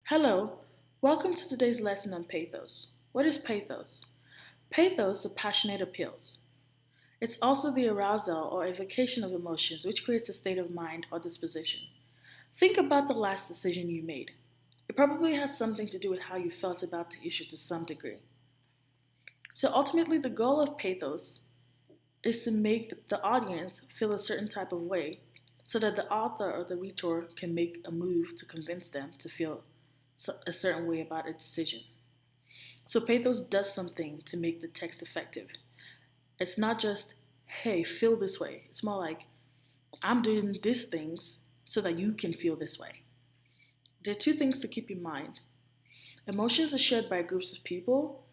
Hello, welcome to today's lesson on pathos. What is pathos? Pathos are passionate appeals. It's also the arousal or evocation of emotions which creates a state of mind or disposition. Think about the last decision you made. It probably had something to do with how you felt about the issue to some degree. So ultimately, the goal of pathos is to make the audience feel a certain type of way so that the author or the rhetor can make a move to convince them to feel a certain way about a decision. So pathos does something to make the text effective. It's not just, hey, feel this way. It's more like, I'm doing these things so that you can feel this way. There are two things to keep in mind. Emotions are shared by groups of people.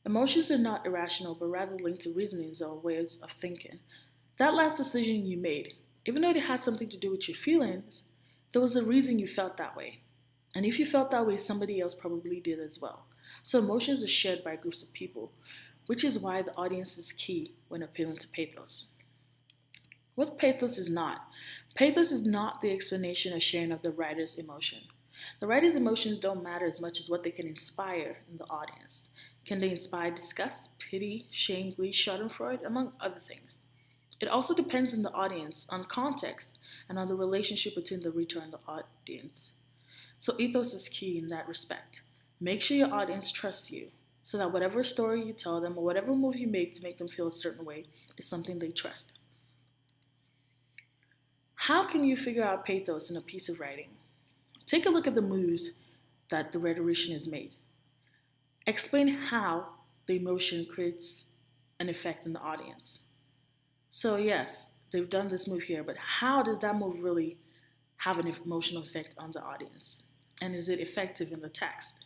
Emotions are not irrational, but rather linked to reasonings or ways of thinking. That last decision you made, even though it had something to do with your feelings, there was a reason you felt that way. And if you felt that way, somebody else probably did as well. So emotions are shared by groups of people, which is why the audience is key when appealing to pathos. What pathos is not? Pathos is not the explanation or sharing of the writer's emotion. The writer's emotions don't matter as much as what they can inspire in the audience. Can they inspire disgust, pity, shame, glee, schadenfreude, among other things? It also depends on the audience, on context, and on the relationship between the reader and the audience. So ethos is key in that respect. Make sure your audience trusts you so that whatever story you tell them or whatever move you make to make them feel a certain way is something they trust. How can you figure out pathos in a piece of writing? Take a look at the moves that the rhetorician has made. Explain how the emotion creates an effect in the audience. So yes, they've done this move here, but how does that move really have an emotional effect on the audience? And is it effective in the text?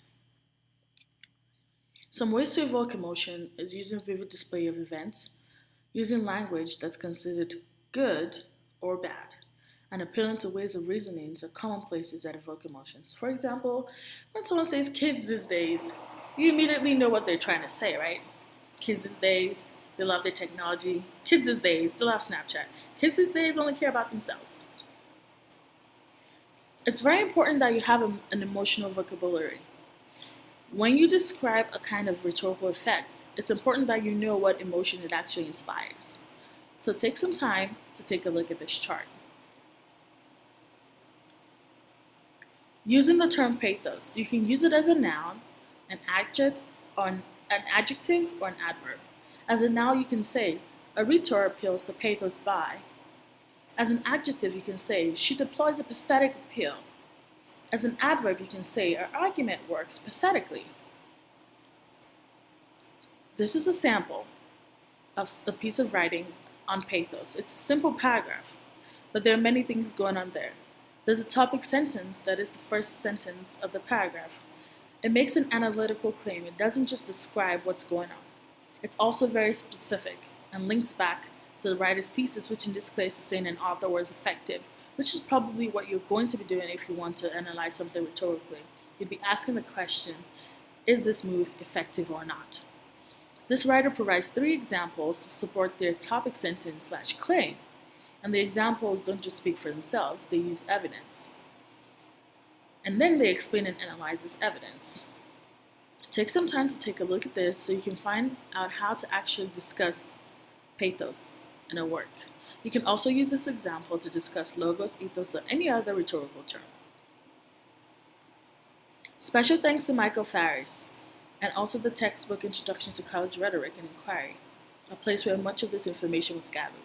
Some ways to evoke emotion is using vivid display of events, using language that's considered good or bad, and appealing to ways of reasonings or commonplaces that evoke emotions. For example, when someone says kids these days, you immediately know what they're trying to say, right? Kids these days, they love their technology. Kids these days, they love Snapchat. Kids these days only care about themselves. It's very important that you have an emotional vocabulary. When you describe a kind of rhetorical effect, it's important that you know what emotion it actually inspires. So take some time to take a look at this chart. Using the term pathos, you can use it as a noun, an adjective, or an adverb. As a noun, you can say, a rhetor appeals to pathos by. As an adjective, you can say, she deploys a pathetic appeal. As an adverb, you can say, her argument works pathetically. This is a sample of a piece of writing on pathos. It's a simple paragraph, but there are many things going on there. There's a topic sentence that is the first sentence of the paragraph. It makes an analytical claim. It doesn't just describe what's going on. It's also very specific and links back to the writer's thesis, which in this case is saying an author was effective, which is probably what you're going to be doing if you want to analyze something rhetorically. You'd be asking the question, is this move effective or not? This writer provides 3 examples to support their topic sentence/claim, and the examples don't just speak for themselves, they use evidence. And then they explain and analyze this evidence. Take some time to take a look at this so you can find out how to actually discuss pathos in a work. You can also use this example to discuss logos, ethos, or any other rhetorical term. Special thanks to Michael Farris, and also the textbook Introduction to College Rhetoric and Inquiry, a place where much of this information was gathered.